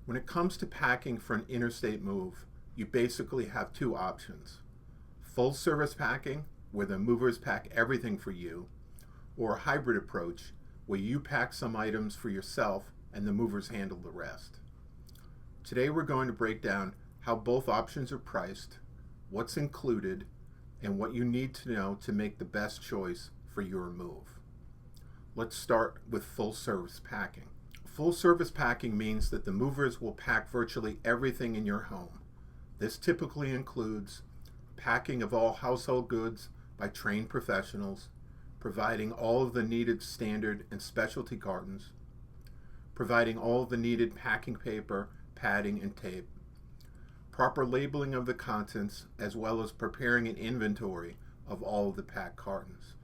When it comes to packing for an interstate move, you basically have two options. Full service packing, where the movers pack everything for you, or a hybrid approach, where you pack some items for yourself and the movers handle the rest. Today we're going to break down how both options are priced, what's included, and what you need to know to make the best choice for your move. Let's start with full service packing. Full service packing means that the movers will pack virtually everything in your home. This typically includes packing of all household goods by trained professionals, providing all of the needed standard and specialty cartons, providing all of the needed packing paper, padding, and tape, proper labeling of the contents, as well as preparing an inventory of all of the packed cartons.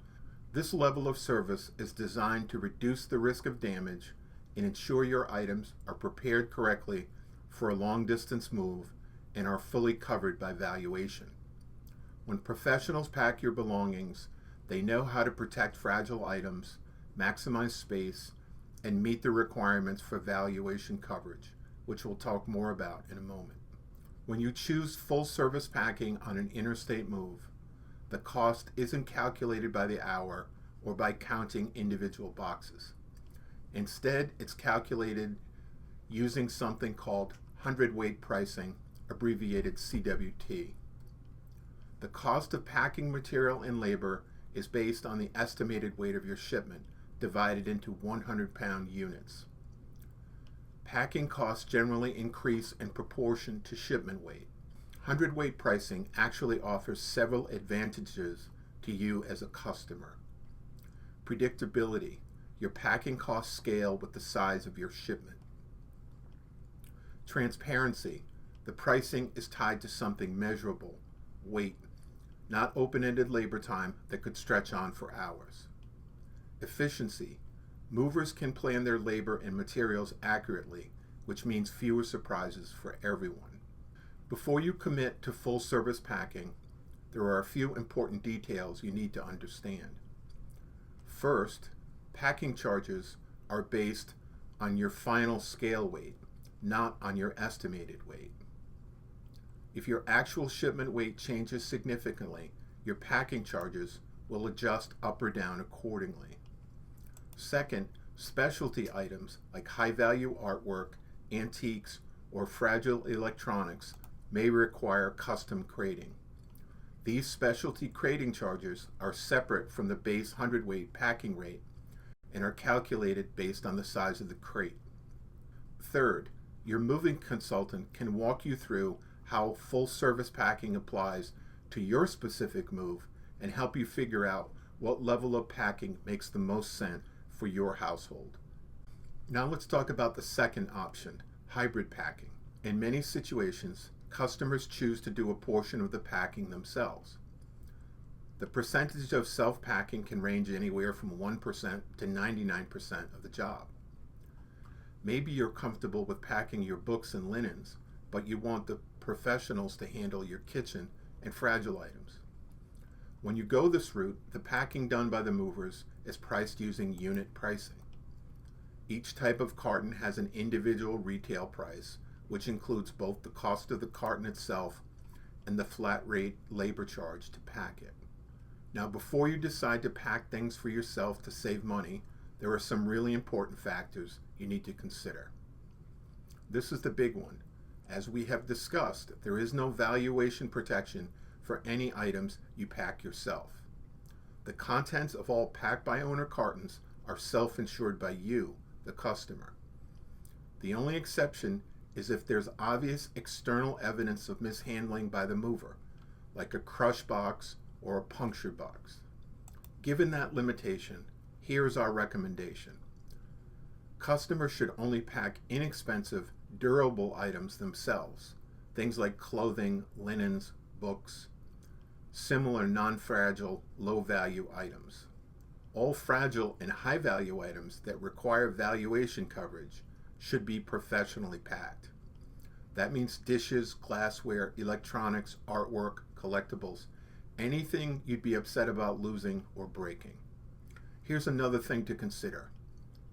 This level of service is designed to reduce the risk of damage and ensure your items are prepared correctly for a long-distance move and are fully covered by valuation. When professionals pack your belongings, they know how to protect fragile items, maximize space, and meet the requirements for valuation coverage, which we'll talk more about in a moment. When you choose full-service packing on an interstate move, the cost isn't calculated by the hour or by counting individual boxes. Instead, it's calculated using something called hundredweight pricing, abbreviated CWT. The cost of packing material and labor is based on the estimated weight of your shipment divided into 100-pound units. Packing costs generally increase in proportion to shipment weight. Hundredweight pricing actually offers several advantages to you as a customer. Predictability. Your packing costs scale with the size of your shipment. Transparency. The pricing is tied to something measurable, weight, not open-ended labor time that could stretch on for hours. Efficiency. Movers can plan their labor and materials accurately, which means fewer surprises for everyone. Before you commit to full-service packing, there are a few important details you need to understand. First, packing charges are based on your final scale weight, not on your estimated weight. If your actual shipment weight changes significantly, your packing charges will adjust up or down accordingly. Second, specialty items like high-value artwork, antiques, or fragile electronics may require custom crating. These specialty crating charges are separate from the base hundredweight packing rate and are calculated based on the size of the crate. Third, your moving consultant can walk you through how full-service packing applies to your specific move and help you figure out what level of packing makes the most sense for your household. Now let's talk about the second option, hybrid packing. In many situations, customers choose to do a portion of the packing themselves. The percentage of self-packing can range anywhere from 1% to 99% of the job. Maybe you're comfortable with packing your books and linens, but you want the professionals to handle your kitchen and fragile items. When you go this route, the packing done by the movers is priced using unit pricing. Each type of carton has an individual retail price, which includes both the cost of the carton itself and the flat rate labor charge to pack it. Now, before you decide to pack things for yourself to save money, there are some really important factors you need to consider. This is the big one. As we have discussed, there is no valuation protection for any items you pack yourself. The contents of all packed by owner cartons are self-insured by you, the customer. The only exception is if there's obvious external evidence of mishandling by the mover, like a crush box or a punctured box. Given that limitation, here's our recommendation. Customers should only pack inexpensive, durable items themselves, things like clothing, linens, books, similar non-fragile, low-value items. All fragile and high-value items that require valuation coverage should be professionally packed. That means dishes, glassware, electronics, artwork, collectibles, anything you'd be upset about losing or breaking. Here's another thing to consider.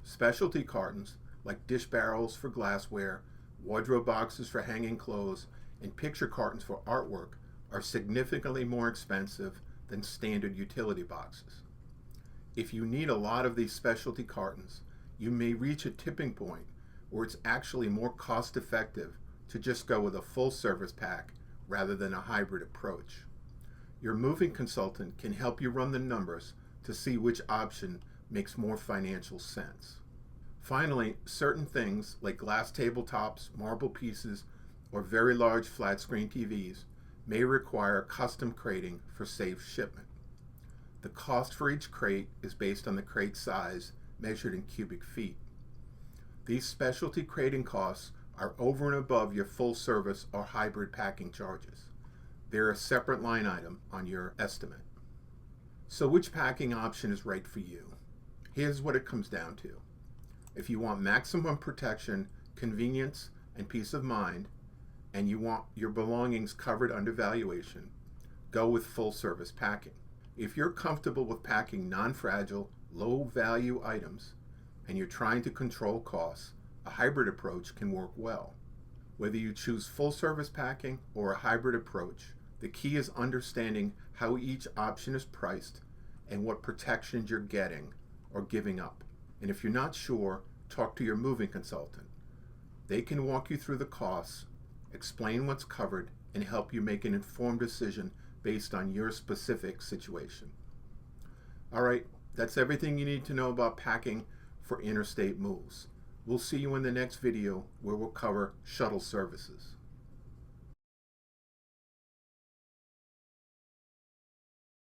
Specialty cartons, like dish barrels for glassware, wardrobe boxes for hanging clothes, and picture cartons for artwork are significantly more expensive than standard utility boxes. If you need a lot of these specialty cartons, you may reach a tipping point where it's actually more cost-effective to just go with a full-service pack rather than a hybrid approach. Your moving consultant can help you run the numbers to see which option makes more financial sense. Finally, certain things like glass tabletops, marble pieces, or very large flat-screen TVs may require custom crating for safe shipment. The cost for each crate is based on the crate size measured in cubic feet. These specialty crating costs are over and above your full service or hybrid packing charges. They're a separate line item on your estimate. So which packing option is right for you? Here's what it comes down to. If you want maximum protection, convenience, and peace of mind, and you want your belongings covered under valuation, go with full service packing. If you're comfortable with packing non-fragile, low-value items, and you're trying to control costs, a hybrid approach can work well. Whether you choose full-service packing or a hybrid approach, the key is understanding how each option is priced and what protections you're getting or giving up. And if you're not sure, talk to your moving consultant. They can walk you through the costs, explain what's covered, and help you make an informed decision based on your specific situation. All right, that's everything you need to know about packing for interstate moves. We'll see you in the next video where we'll cover shuttle services.